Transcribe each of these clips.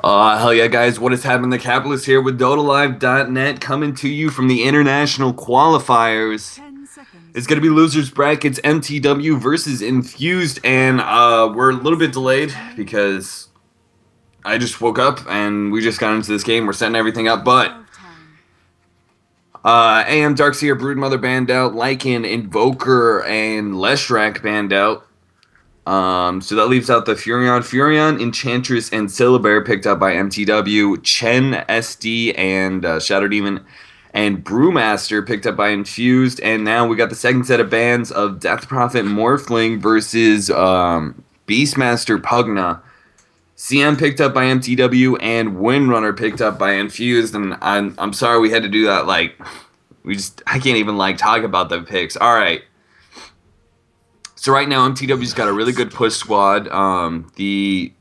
Hell yeah, guys. What is happening? The Capitalist here with DotaLive.net coming to you from the international qualifiers. It's going to be losers brackets mTw versus Infused, and we're a little bit delayed because I just woke up and we just got into this game. We're setting everything up, but AM Darkseer, Broodmother banned out, Lycan, Invoker, and Leshrac banned out. So that leaves out the Furion, Enchantress, and Syllabear picked up by mTw, Chen, SD, and Shadow Demon, and Brewmaster picked up by Infused, and now we got the second set of bans of Death Prophet Morphling versus Beastmaster Pugna. CM picked up by mTw, and Windrunner picked up by Infused, and I'm sorry we had to do that. Like, I can't even talk about the picks. All right. So right now, mTw's got a really good push squad. The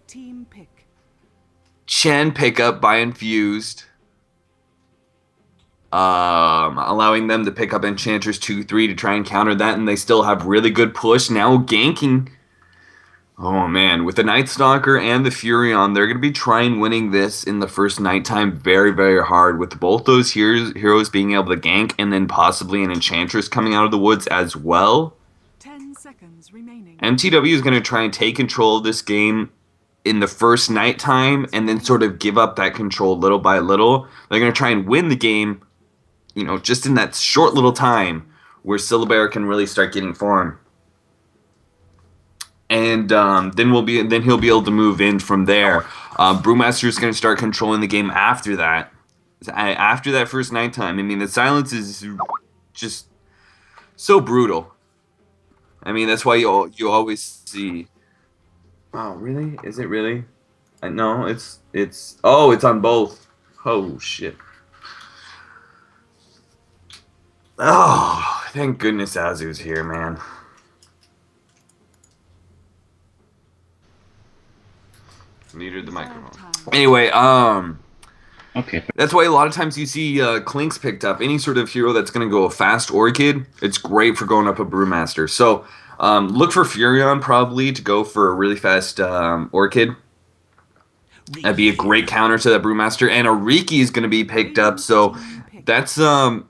team pick. Chen pickup by Infused, allowing them to pick up Enchantress 2-3 to try and counter that, and they still have really good push. Now ganking. Oh man, with the Night Stalker and the Furion, they're going to be trying winning this in the first nighttime very, very hard, with both those heroes being able to gank, and then possibly an Enchantress coming out of the woods as well. Seconds remaining. mTw is going to try and take control of this game in the first nighttime and then sort of give up that control little by little. They're going to try and win the game, just in that short little time where Syllabear can really start getting form. And then he'll be able to move in from there. Brewmaster is going to start controlling the game after that. After that first nighttime. I mean, the silence is just so brutal. I mean, that's why you always see. Oh, really? Is it really? No, it's. Oh, it's on both. Oh shit. Oh, thank goodness Azu's here, man. Muted the microphone. Anyway, Okay. That's why a lot of times you see Clinks picked up. Any sort of hero that's going to go a fast Orchid, it's great for going up a Brewmaster. So look for Furion probably to go for a really fast Orchid. That'd be a great counter to that Brewmaster. And a Riki is going to be picked up. So that's an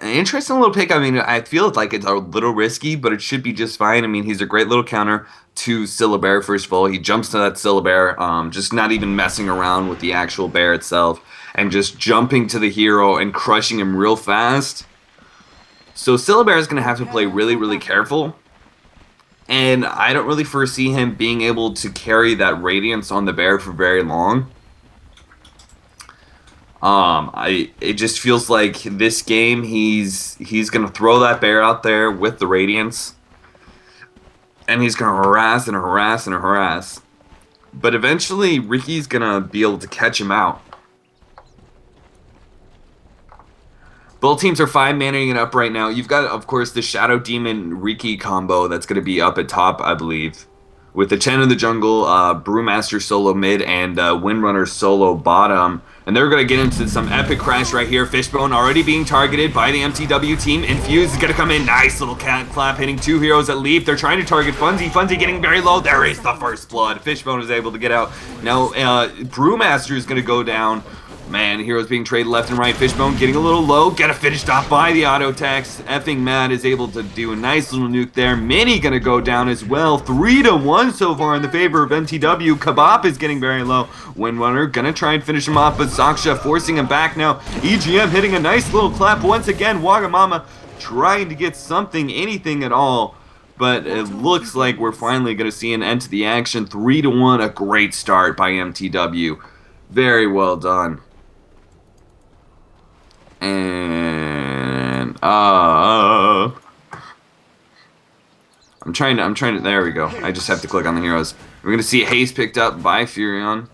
interesting little pick. I mean, I feel like it's a little risky, but it should be just fine. I mean, he's a great little counter to Syllabear. First of all, he jumps to that Syllabear, just not even messing around with the actual bear itself, and just jumping to the hero and crushing him real fast. So Syllabear is going to have to play really, really careful. And I don't really foresee him being able to carry that Radiance on the bear for very long. It just feels like this game he's gonna throw that bear out there with the Radiance, and he's gonna harass and harass and harass. But eventually Riki's gonna be able to catch him out. Both teams are 5-manning it up right now. You've got, of course, the Shadow Demon Riki combo that's gonna be up at top, I believe, with the Chen in the jungle, Brewmaster solo mid, and Windrunner solo bottom. And they're going to get into some epic crash right here. Fishbone already being targeted by the mTw team. Infused is going to come in. Nice little cat clap, hitting two heroes that leap. They're trying to target Funzy. Funzy getting very low. There is the first blood. Fishbone is able to get out. Now, Brewmaster is going to go down. Man, heroes being traded left and right. Fishbone getting a little low. Got to finished off by the auto attacks. Effing Mad is able to do a nice little nuke there. Mini gonna go down as well. 3-1 so far in the favor of mTw. Kabop is getting very low. Windrunner gonna try and finish him off, but Zaksha forcing him back now. EGM hitting a nice little clap once again. Wagamama trying to get something, anything at all. But it looks like we're finally gonna see an end to the action. 3-1, a great start by mTw. Very well done. And I'm trying to, there we go. I just have to click on the heroes. We're gonna see Haze picked up by Furion,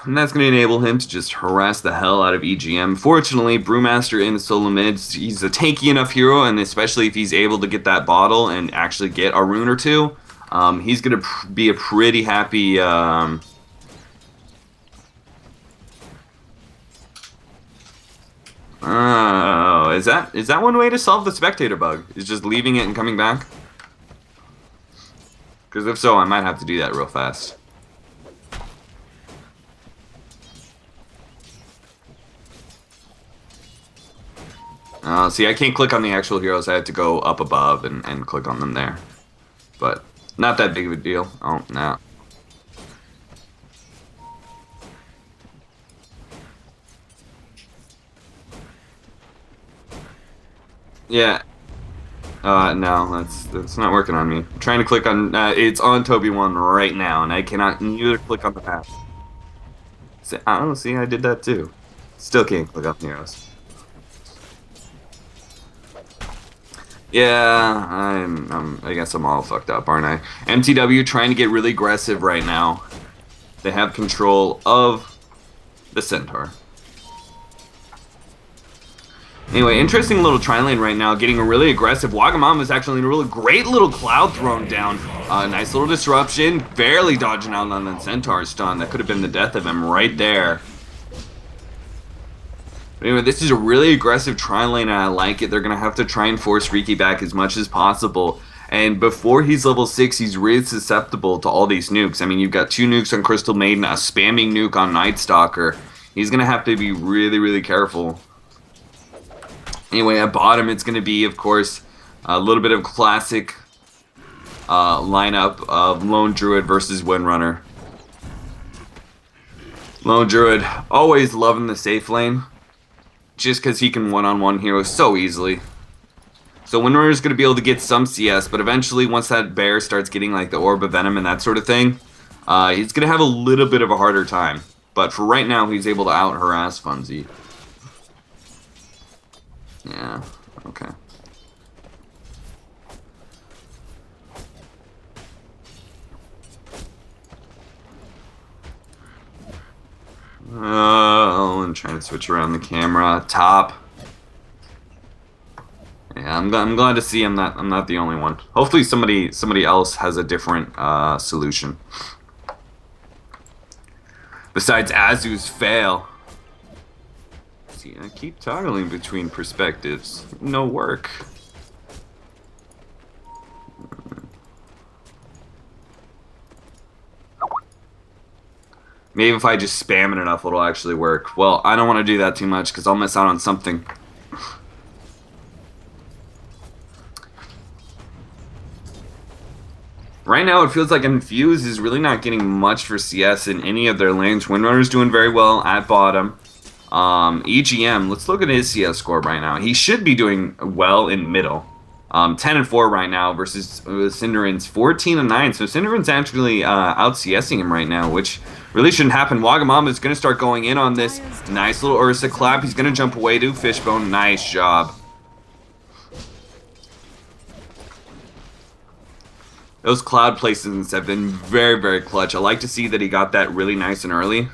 and that's gonna enable him to just harass the hell out of EGM. Fortunately, Brewmaster in the solo mid, he's a tanky enough hero, and especially if he's able to get that bottle and actually get a rune or two, he's gonna be a pretty happy Oh, is that one way to solve the spectator bug? Is just leaving it and coming back? Because if so, I might have to do that real fast. See, I can't click on the actual heroes. I have to go up above and click on them there. But not that big of a deal. Oh, no. Yeah. No, that's not working on me. I'm trying to click on. It's on Toby 1 right now, and I cannot neither click on the map. See, I don't see. I did that too. Still can't click on heroes. Yeah, I guess I'm all fucked up, aren't I? mTw trying to get really aggressive right now. They have control of the Centaur. Anyway, interesting little tri-lane right now, getting really aggressive. Wagamama's actually in a really great little cloud thrown down. Nice little disruption, barely dodging out on the Centaur stun. That could have been the death of him right there. But anyway, this is a really aggressive tri-lane, and I like it. They're going to have to try and force Riki back as much as possible. And before he's level 6, he's really susceptible to all these nukes. I mean, you've got 2 nukes on Crystal Maiden, a spamming nuke on Night Stalker. He's going to have to be really, really careful. Anyway, at bottom, it's going to be, of course, a little bit of classic lineup of Lone Druid versus Windrunner. Lone Druid, always loving the safe lane, just because he can one-on-one heroes so easily. So Windrunner is going to be able to get some CS, but eventually, once that bear starts getting like the Orb of Venom and that sort of thing, he's going to have a little bit of a harder time. But for right now, he's able to out-harass Funzy. Yeah, okay. I'm trying to switch around the camera. Top. Yeah, I'm glad to see I'm not the only one. Hopefully somebody else has a different solution. Besides Azu's fail. See, I keep toggling between perspectives. No work. Maybe if I just spam it enough, it'll actually work. Well, I don't want to do that too much because I'll miss out on something. Right now, it feels like Infused is really not getting much for CS in any of their lanes. Windrunner's doing very well at bottom. EGM, let's look at his CS score right now. He should be doing well in middle. 10-4 right now versus Cinderin's 14-9. So Cinderin's actually out CSing him right now, which really shouldn't happen. Wagamama is going to start going in on this. Nice little Ursa clap. He's going to jump away to Fishbone. Nice job. Those cloud placements have been very, very clutch. I like to see that he got that really nice and early.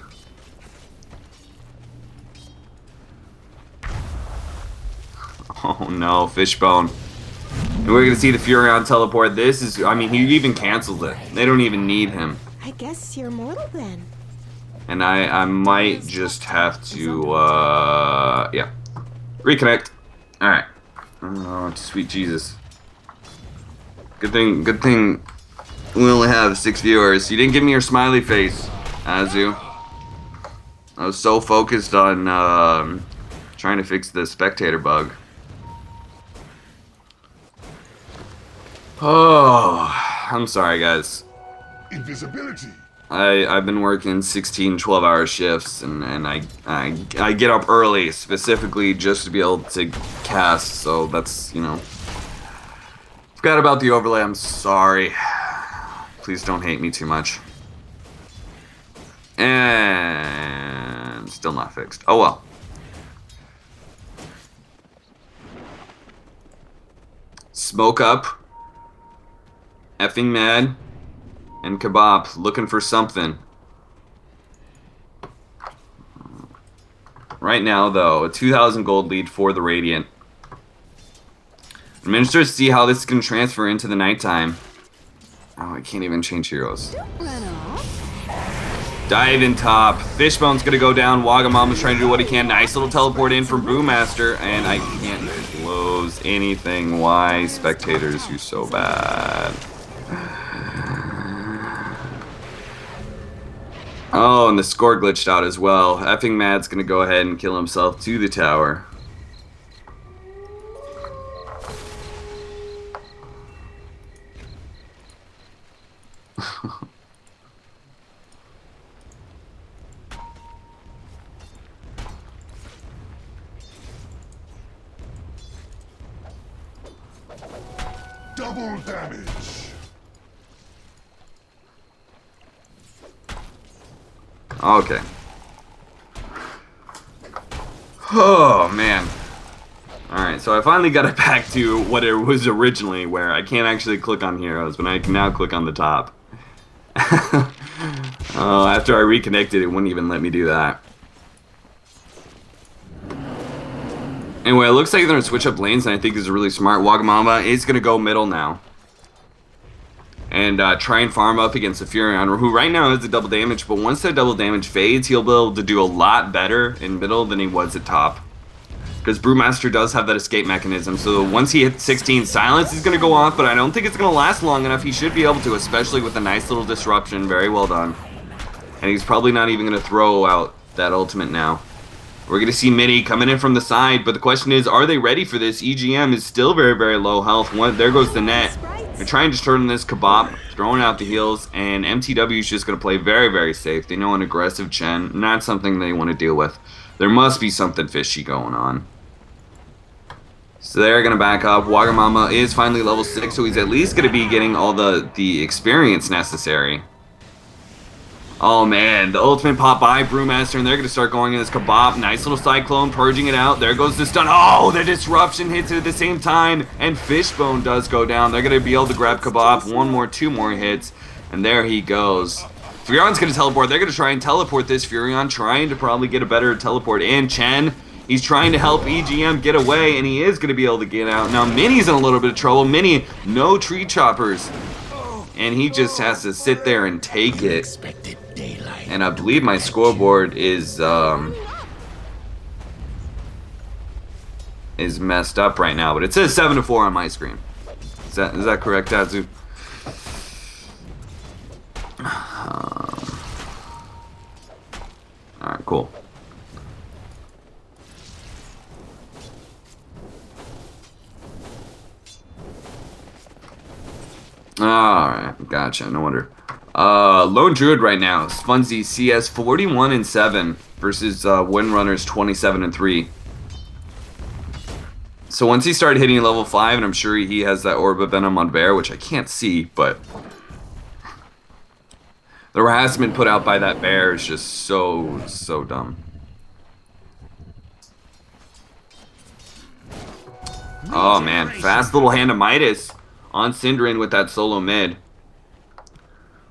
Oh no, Fishbone. And we're going to see the Furion teleport. This is, I mean, he even canceled it. They don't even need him. I guess you're mortal then. And I might just have to, yeah. Reconnect. Alright. Oh, sweet Jesus. Good thing we only have 6 viewers. You didn't give me your smiley face, Azu. I was so focused on trying to fix the spectator bug. Oh, I'm sorry, guys. Invisibility. I've been working 16, 12-hour shifts, and I get up early specifically just to be able to cast. So that's, you know. Forgot about the overlay. I'm sorry. Please don't hate me too much. And still not fixed. Oh well. Smoke up. Effing mad. And Kebab looking for something. Right now, though, a 2,000 gold lead for the Radiant. I'm interested to see how this can transfer into the nighttime. Oh, I can't even change heroes. Run off. Dive in top. Fishbone's gonna go down. Wagamama's trying to do what he can. Nice little teleport in from Brewmaster, and I can't close anything. Why, spectators, you so bad? Oh, and the score glitched out as well. Effing Mad's gonna go ahead and kill himself to the tower. Double damage. Okay. Oh, man. Alright, so I finally got it back to what it was originally, where I can't actually click on heroes, but I can now click on the top. After I reconnected, it wouldn't even let me do that. Anyway, it looks like they're going to switch up lanes, and I think this is really smart. Wagamama is going to go middle now. And try and farm up against the Furion, who right now has the double damage, but once that double damage fades, he'll be able to do a lot better in middle than he was at top. Because Brewmaster does have that escape mechanism, so once he hits 16, Silence is going to go off, but I don't think it's going to last long enough. He should be able to, especially with a nice little disruption. Very well done. And he's probably not even going to throw out that ultimate now. We're going to see Mini coming in from the side, but the question is, are they ready for this? EGM is still very, very low health. There goes the net. They're trying to turn this Kebab, throwing out the heals, and mTw is just going to play very, very safe. They know an aggressive Chen, not something they want to deal with. There must be something fishy going on. So they're going to back up. Wagamama is finally level 6, so he's at least going to be getting all the experience necessary. Oh man, the ultimate pop by Brewmaster, and they're going to start going in this Kebab. Nice little Cyclone, purging it out. There goes the stun. Oh, the disruption hits it at the same time, and Fishbone does go down. They're going to be able to grab Kebab. Two more hits, and there he goes. Furion's going to teleport. They're going to try and teleport this. Furion trying to probably get a better teleport in. Chen, he's trying to help EGM get away, and he is going to be able to get out. Now, Mini's in a little bit of trouble. Mini, no tree choppers. And he just has to sit there and take it. And I believe my scoreboard is messed up right now, but it says 7-4 on my screen. Is that correct, Tatsu? Alright, cool. Alright, gotcha, no wonder. Lone Druid right now, Spunzy CS 41-7 versus Windrunners 27-3. So once he started hitting level 5, and I'm sure he has that Orb of Venom on Bear, which I can't see, but the harassment put out by that Bear is just so dumb. Oh man, fast little hand of Midas on Synderen with that solo mid.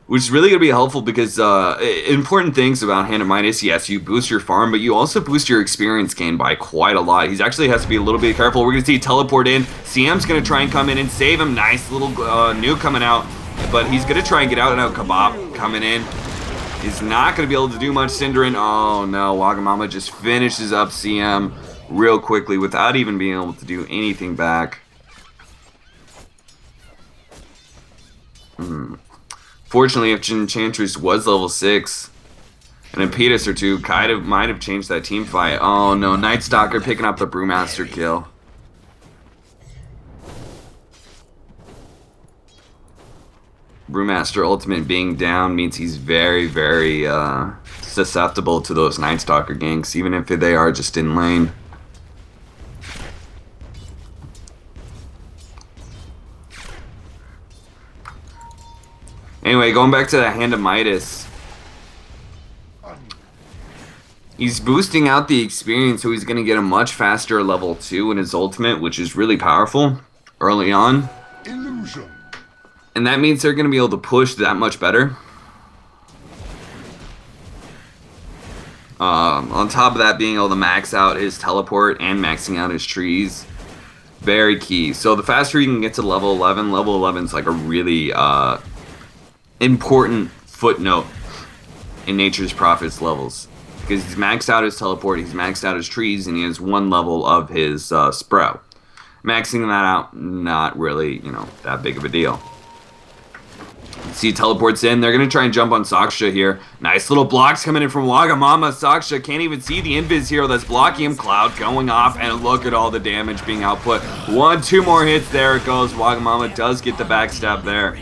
Which is really going to be helpful because important things about Hand of Midas, yes, you boost your farm, but you also boost your experience gain by quite a lot. He actually has to be a little bit careful. We're going to see teleport in. CM's going to try and come in and save him. Nice little nuke coming out, but he's going to try and get out and out. Kebab coming in. He's not going to be able to do much. Synderen, oh no, Wagamama just finishes up CM real quickly without even being able to do anything back. Fortunately, if Enchantress was level 6, an Impetus or two might have changed that team fight. Oh no, Night Stalker picking up the Brewmaster kill. Brewmaster ultimate being down means he's very, very susceptible to those Night Stalker ganks, even if they are just in lane. Anyway, going back to the Hand of Midas. He's boosting out the experience, so he's going to get a much faster level 2 in his ultimate, which is really powerful early on. Illusion. And that means they're going to be able to push that much better. On top of that, being able to max out his teleport and maxing out his trees. Very key. So the faster you can get to level 11 is like a really important footnote in Nature's Prophets levels, because he's maxed out his teleport, he's maxed out his trees, and he has one level of his Sprout. Maxing that out, not really, that big of a deal. See, teleports in. They're going to try and jump on Saksha here. Nice little blocks coming in from Wagamama. Saksha can't even see the Invis hero that's blocking him. Cloud going off, and look at all the damage being output. Two more hits. There it goes. Wagamama does get the backstab there.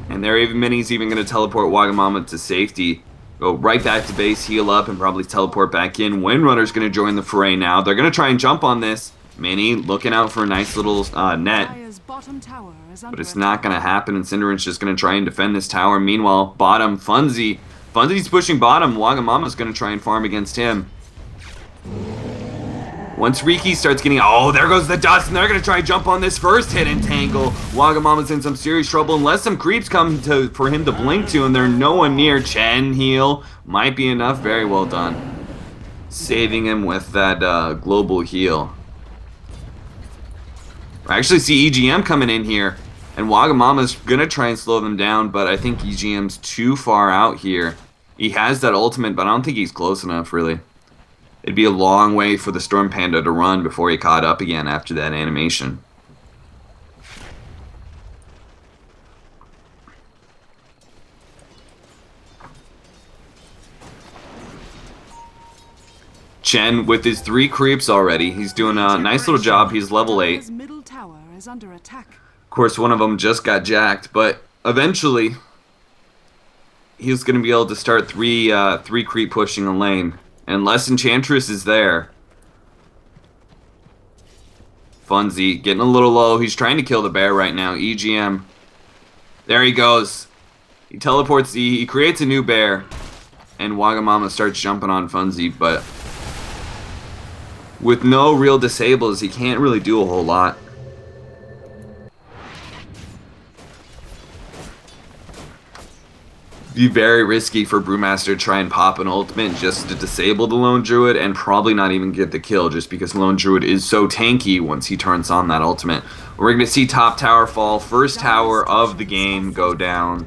And Mini's even going to teleport Wagamama to safety. Go right back to base, heal up, and probably teleport back in. Windrunner's going to join the fray now. They're going to try and jump on this. Mini looking out for a nice little net. Dire's bottom tower is under But it's attack. not going to happen, and Cinderin's just going to try and defend this tower. Meanwhile, bottom, Funzy. Funzy's pushing bottom. Wagamama's going to try and farm against him. Once Riki starts getting... Oh, there goes the dust, and they're going to try and jump on this first hit and tangle. Wagamama's in some serious trouble unless some creeps come for him to blink to, and there's no one near. Chen heal might be enough. Very well done. Saving him with that global heal. I actually see EGM coming in here, and Wagamama's gonna try and slow them down, but I think EGM's too far out here. He has that ultimate, but I don't think he's close enough, really. It'd be a long way for the Storm Panda to run before he caught up again after that animation. Chen with his 3 creeps already. He's doing a nice little job. He's level 8. Dire's middle tower is under attack. Of course, one of them just got jacked, but eventually he's going to be able to start three creep pushing a lane. Unless Enchantress is there. Funzy getting a little low. He's trying to kill the bear right now. EGM. There he goes. He teleports. He creates a new bear. And Wagamama starts jumping on Funzy, but with no real disables, he can't really do a whole lot. Be very risky for Brewmaster to try and pop an ultimate just to disable the Lone Druid and probably not even get the kill just because Lone Druid is so tanky once he turns on that ultimate. We're going to see top tower fall, first tower of the game go down.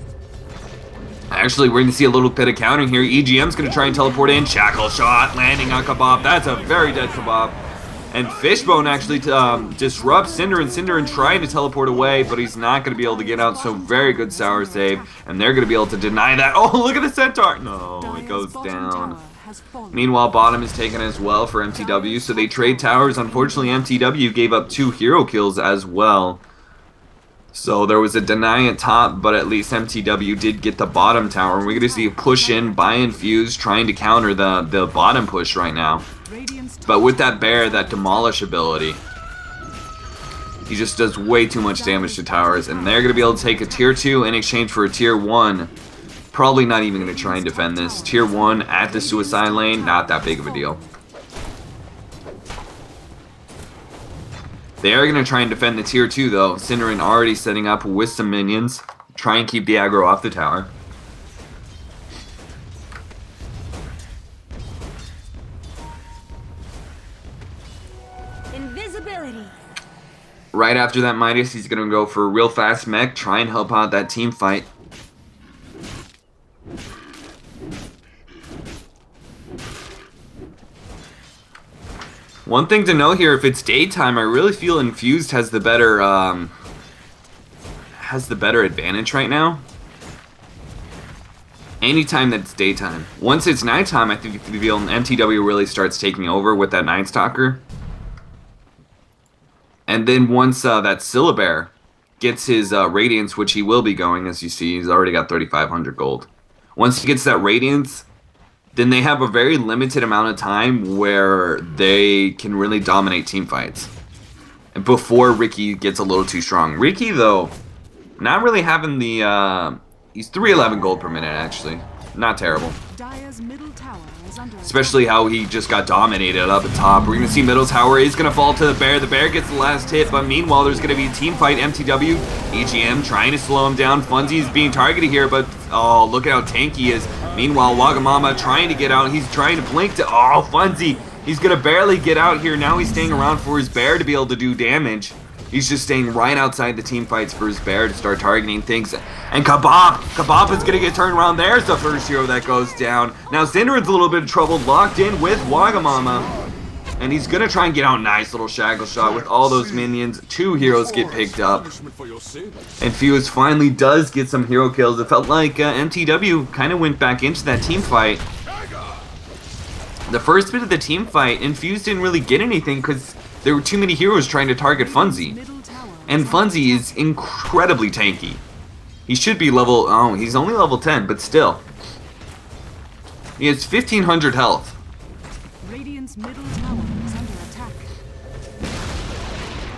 Actually, we're going to see a little bit of countering here. EGM's going to try and teleport in. Shackle shot landing on Kebab. That's a very dead Kebab. And Fishbone actually disrupts Cinderin trying to teleport away, but he's not going to be able to get out, so very good Sour save. And they're going to be able to deny that. Oh, look at the Centaur! No, it goes down. Meanwhile, bottom is taken as well for mTw, so they trade towers. Unfortunately, mTw gave up 2 hero kills as well. So there was a deny at top, but at least mTw did get the bottom tower. And we're going to see a push in by Infused trying to counter the bottom push right now. But with that bear, that demolish ability, he just does way too much damage to towers. And they're going to be able to take a tier 2 in exchange for a tier 1. Probably not even going to try and defend this. Tier 1 at the suicide lane, not that big of a deal. They are going to try and defend the tier 2 though. Cinderin already setting up with some minions. Try and keep the aggro off the tower. Invisibility. Right after that Midas, he's going to go for a real fast mech. Try and help out that team fight. One thing to know here, if it's daytime, I really feel Infused has the better advantage right now. Anytime that it's daytime. Once it's nighttime, I think the mTw really starts taking over with that Night Stalker. And then once that Syllabear gets his Radiance, which he will be going, as you see, he's already got 3,500 gold. Once he gets that Radiance, then they have a very limited amount of time where they can really dominate team fights. And before Riki gets a little too strong. Riki, though, not really having the... he's 311 gold per minute, actually. Not terrible. Dire's middle tower is under Especially how he just got dominated up at top. We're going to see middle tower is going to fall to the bear. The bear gets the last hit, but meanwhile, there's going to be a team fight. mTw, EGM trying to slow him down. Funzy's being targeted here, but oh, look at how tanky he is. Meanwhile, Wagamama trying to get out. He's trying to blink to... Oh, Funzy. He's going to barely get out here. Now he's staying around for his bear to be able to do damage. He's just staying right outside the team fights for his bear to start targeting things. And Kebab is going to get turned around. There's the first hero that goes down. Now Cinderin's a little bit of trouble, locked in with Wagamama. And he's going to try and get out. Nice little shackle shot with all those minions. 2 heroes get picked up. And Fuse finally does get some hero kills. It felt like mTw kind of went back into that team fight. The first bit of the team fight, Infused didn't really get anything because there were too many heroes trying to target Funzy. And Funzy is incredibly tanky. He should be level... Oh, he's only level 10, but still. He has 1,500 health. Radiant's middle tower is under attack.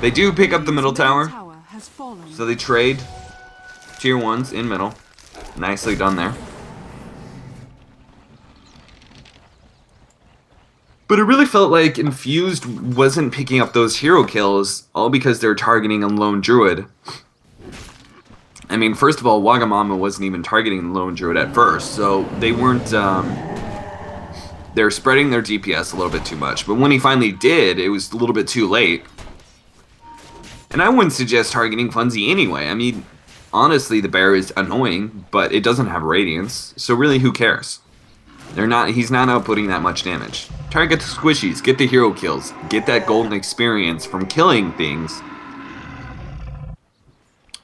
They do pick up the middle tower, Has fallen. so they trade tier 1s in middle. Nicely done there. But it really felt like Infused wasn't picking up those hero kills, all because they're targeting a lone druid. I mean, first of all, Wagamama wasn't even targeting the lone druid at first, so they weren't, they're spreading their DPS a little bit too much. But when he finally did, it was a little bit too late. And I wouldn't suggest targeting Funzy anyway. I mean, honestly, the bear is annoying, but it doesn't have radiance, so really, who cares? He's not outputting that much damage. Target the squishies, get the hero kills, get that golden experience from killing things,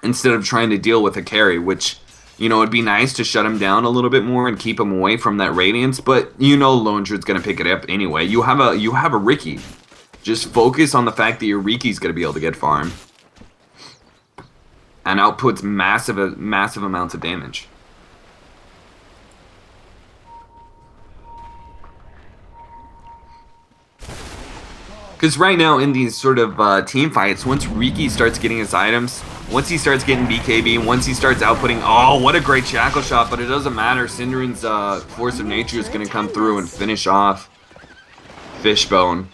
instead of trying to deal with a carry, which, you know, it'd be nice to shut him down a little bit more and keep him away from that radiance, but you know Lone Druid's gonna pick it up anyway. You have a Riki. Just focus on the fact that your Riki's gonna be able to get farm. And outputs massive amounts of damage. Because right now in these sort of team fights, once Riki starts getting his items, once he starts getting BKB, once he starts outputting, oh, what a great shackle shot, but it doesn't matter. Cinderin's Force of Nature is going to come through and finish off Fishbone.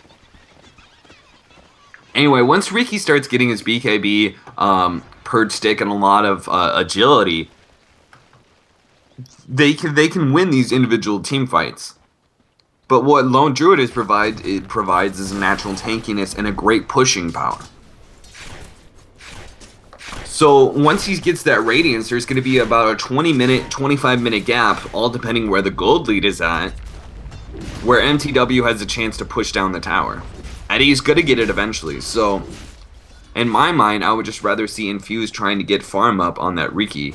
Anyway, once Riki starts getting his BKB, Purge Stick, and a lot of agility, they can win these individual team fights. But what Lone Druid provides is a natural tankiness and a great pushing power. So once he gets that Radiance, there's going to be about a 20-minute, 25-minute gap, all depending where the gold lead is at, where mTw has a chance to push down the tower. And he's going to get it eventually, so in my mind, I would just rather see Infused trying to get farm up on that Riki.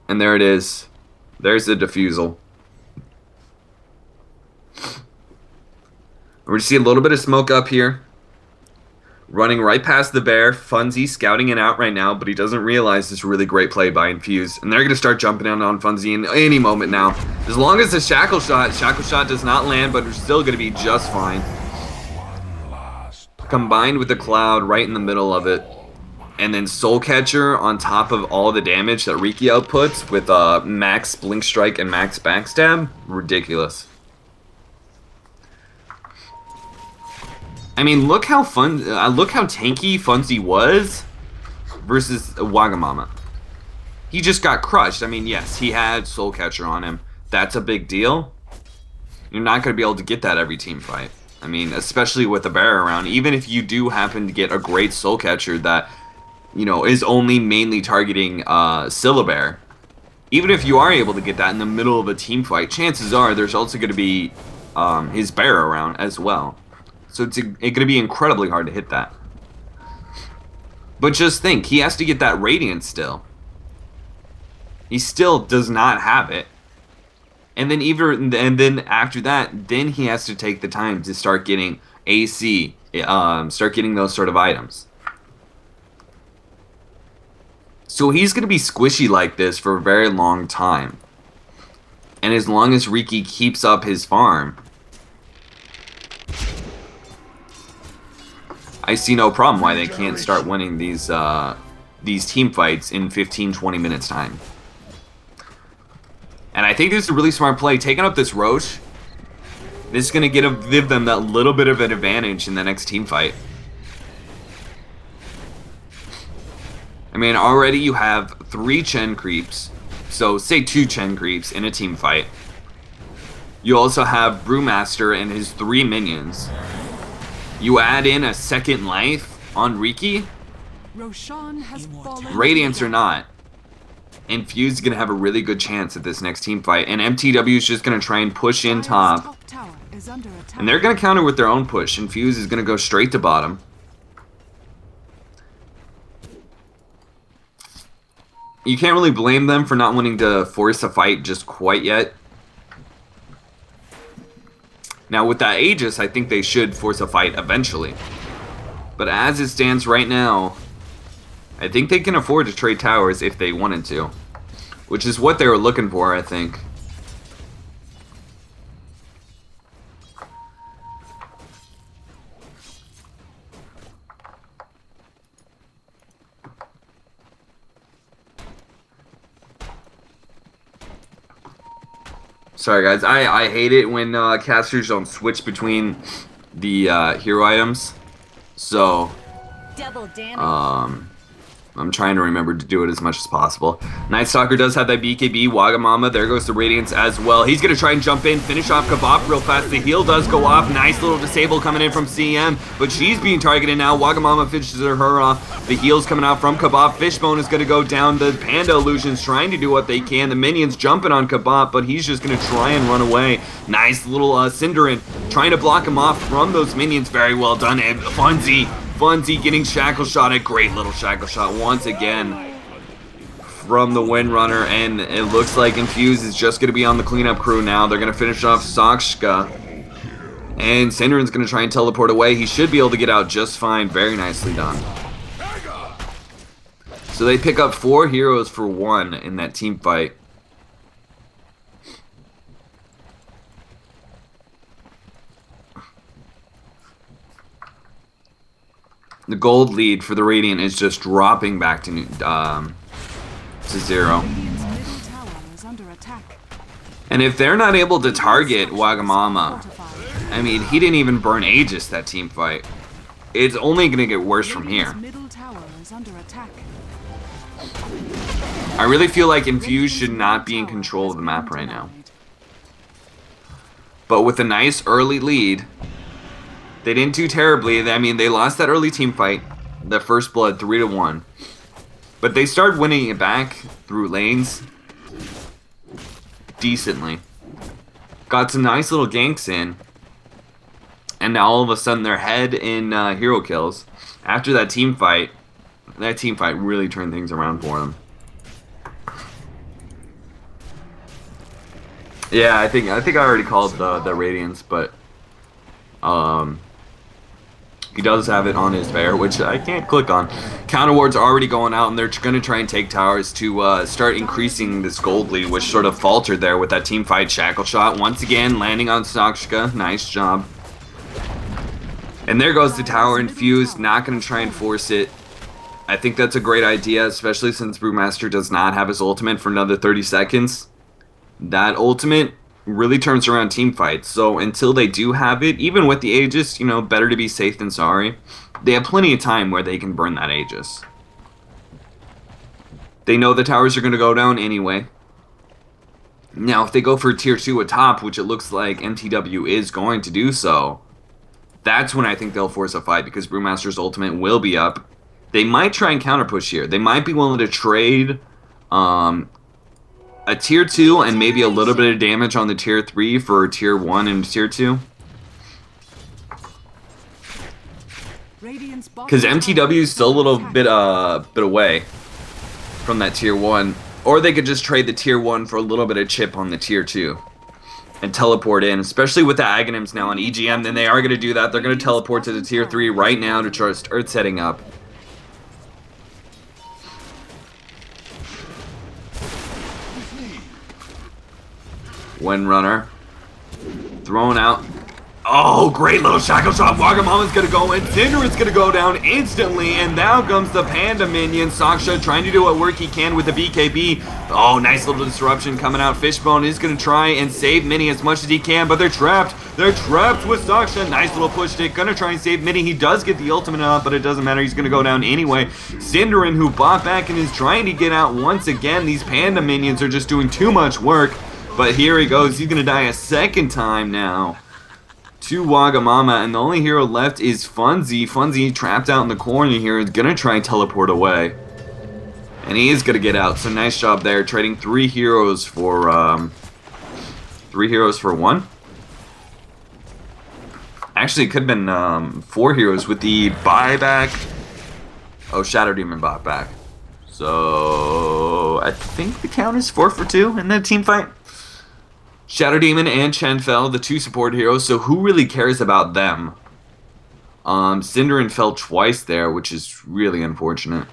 And there it is. There's the defusal. We're going to see a little bit of smoke up here. Running right past the bear. Funzy scouting it out right now, but he doesn't realize this really great play by Infused. And they're going to start jumping in on Funzy in any moment now. As long as the shackle shot does not land, but it's still going to be just fine. Combined with the cloud right in the middle of it. And then Soul Catcher on top of all the damage that Riki outputs with max Blink Strike and max Backstab. Ridiculous. I mean, look how tanky Funzy was versus Wagamama. He just got crushed. I mean, yes, he had Soul Catcher on him. That's a big deal. You're not going to be able to get that every team fight. I mean, especially with a bear around. Even if you do happen to get a great Soul Catcher that, you know, is only mainly targeting Syllabear. Even if you are able to get that in the middle of a team fight, chances are there's also going to be his bear around as well. So it's going to be incredibly hard to hit that. But just think, he has to get that Radiance still. He still does not have it. And then after that, then he has to take the time to start getting AC, start getting those sort of items. So he's going to be squishy like this for a very long time. And as long as Riki keeps up his farm, I see no problem why they can't start winning these team fights in 15-20 minutes time. And I think this is a really smart play. Taking up this Roche, this is going to give them that little bit of an advantage in the next team fight. I mean, already you have 3 Chen creeps, so say 2 Chen creeps in a team fight. You also have Brewmaster and his 3 minions. You add in a second life on Riki, Roshan has fallen. Radiance or not, Infused is going to have a really good chance at this next team fight, and mTw is just going to try and push in top. Tower is under attack. And they're going to counter with their own push. Infused is going to go straight to bottom. You can't really blame them for not wanting to force a fight just quite yet. Now with that Aegis, I think they should force a fight eventually. But as it stands right now, I think they can afford to trade towers if they wanted to. Which is what they were looking for, I think. Sorry guys, I hate it when casters don't switch between the hero items. So Double damage. I'm trying to remember to do it as much as possible. Night Stalker does have that BKB. Wagamama, there goes the Radiance as well. He's going to try and jump in, finish off Kabop real fast. The heal does go off. Nice little disable coming in from CM, but she's being targeted now. Wagamama finishes her off. The heal's coming out from Kabop. Fishbone is going to go down. The Panda Illusions trying to do what they can. The minions jumping on Kabop, but he's just going to try and run away. Nice little Cinderin trying to block him off from those minions. Very well done. And Funzy getting shackle shot. A great little shackle shot once again from the Windrunner, and it looks like Infused is just going to be on the cleanup crew now. They're going to finish off Sakshka, and Sindrin's going to try and teleport away. He should be able to get out just fine. Very nicely done. So they pick up 4 heroes for 1 in that team fight. The gold lead for the Radiant is just dropping back to 0. Radiant's middle tower is under attack. And if they're not able to target Wagamama, I mean, he didn't even burn Aegis that team fight. It's only going to get worse from here. Radiant's middle tower is under attack. I really feel like Infused should not be in control of the map right now. But with a nice early lead, they didn't do terribly. I mean, they lost that early team fight, the first blood 3-1. But they started winning it back through lanes decently. Got some nice little ganks in. And now all of a sudden they're ahead in hero kills. After that team fight really turned things around for them. Yeah, I think I already called the Radiance, but he does have it on his bear, which I can't click on. Counter wards are already going out, and they're going to try and take towers to start increasing this gold lead, which sort of faltered there with that team fight. Shackle shot once again, landing on Sakshka. Nice job. And there goes the tower. Infused, not going to try and force it. I think that's a great idea, especially since Brewmaster does not have his ultimate for another 30 seconds. That ultimate really turns around team fights. So until they do have it, even with the Aegis, you know, better to be safe than sorry. They have plenty of time where they can burn that Aegis. They know the towers are going to go down anyway. Now, if they go for tier 2 atop, which it looks like mTw is going to do so, that's when I think they'll force a fight, because Brewmaster's ultimate will be up. They might try and counter push here. They might be willing to trade a tier 2 and maybe a little bit of damage on the tier 3 for tier 1 and tier 2. Because mTw is still a little bit away from that tier 1. Or they could just trade the tier 1 for a little bit of chip on the tier 2. And teleport in, especially with the Aghanims now on EGM. Then they are going to do that. They're going to teleport to the tier 3 right now to start Earth setting up. Windrunner thrown out. Oh, great little shackle shot. Wagamama's gonna go in. Cinder is gonna go down instantly, and now comes the Panda minion. Saksha trying to do what work he can with the BKB. Oh, nice little disruption coming out. Fishbone is gonna try and save Mini as much as he can, but they're trapped. They're trapped with Saksha. Nice little push stick. Gonna try and save Mini. He does get the ultimate out, but it doesn't matter. He's gonna go down anyway. Cinderin, who bought back and is trying to get out once again. These Panda minions are just doing too much work. But here he goes. He's gonna die a second time now to Wagamama, and the only hero left is Funzy. Funzy trapped out in the corner here is gonna try and teleport away, and he is gonna get out. So nice job there, trading 3 heroes for 1. Actually, it could have been 4 heroes with the buyback. Oh, Shadow Demon bought back. So I think the count is 4 for 2 in that team fight. Shadow Demon and Chen fell, the 2 support heroes, so who really cares about them? Cinderin fell twice there, which is really unfortunate.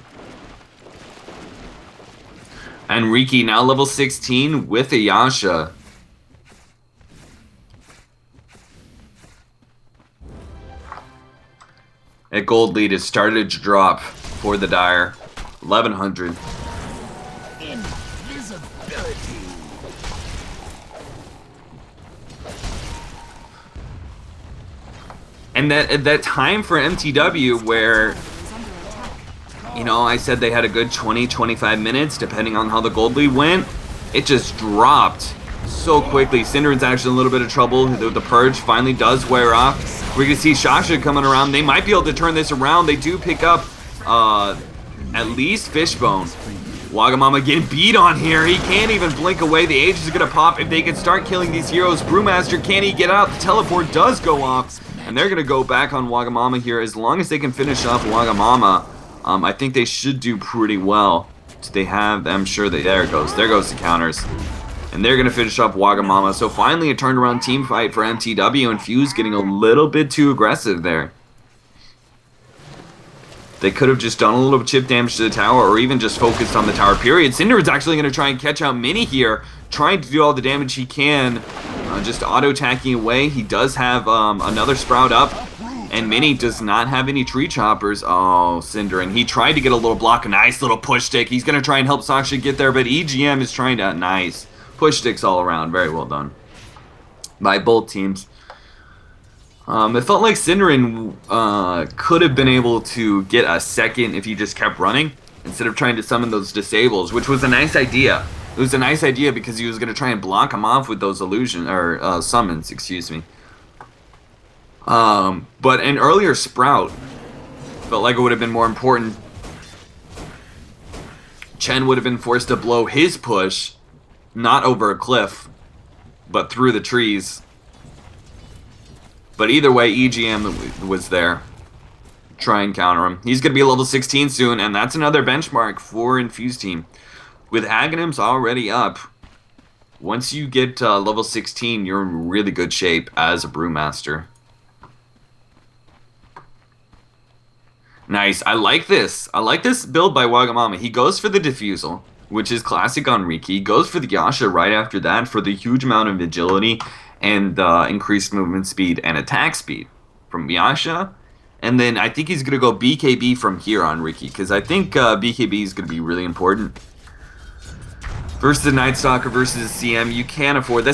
And Riki now level 16 with a Yasha. A gold lead has started to drop for the Dire. 1100. And that time for mTw where, you know, I said they had a good 20-25 minutes depending on how the gold lead went, it just dropped so quickly. Syndera's actually in a little bit of trouble. The purge finally does wear off. We're gonna see Shasha coming around. They might be able to turn this around. They do pick up at least Fishbone. Wagamama getting beat on here. He can't even blink away. The Aegis is gonna pop if they can start killing these heroes. Brewmaster, can he get out? The teleport does go off, and they're gonna go back on Wagamama here. As long as they can finish off Wagamama, I think they should do pretty well. Do they have? I'm sure they. There it goes. There goes the counters. And they're going to finish up Wagamama. So finally a turnaround team fight for mTw. Infused getting a little bit too aggressive there. They could have just done a little chip damage to the tower or even just focused on the tower, period. Cindered's actually going to try and catch out Mini here, trying to do all the damage he can. Just auto-attacking away. He does have another Sprout up. And Mini does not have any tree choppers. Oh, Cinder. And he tried to get a little block. A nice little push stick. He's going to try and help Sasha get there, but EGM is trying to... Nice. Push sticks all around. Very well done by both teams. It felt like Cinderin could have been able to get a second if he just kept running instead of trying to summon those disables, which was a nice idea. It was a nice idea because he was going to try and block him off with those illusion or summons, excuse me. But an earlier Sprout felt like it would have been more important. Chen would have been forced to blow his push. Not over a cliff, but through the trees. But either way, EGM was there. Try and counter him. He's going to be level 16 soon, and that's another benchmark for Infused team. With Aghanims already up, once you get level 16, you're in really good shape as a Brewmaster. Nice. I like this. I like this build by Wagamama. He goes for the Diffusal, which is classic on Riki. Goes for the Yasha right after that for the huge amount of agility and increased movement speed and attack speed from Yasha. And then I think he's going to go BKB from here on Riki, because I think BKB is going to be really important. Versus the Night Stalker versus CM, you can't afford that.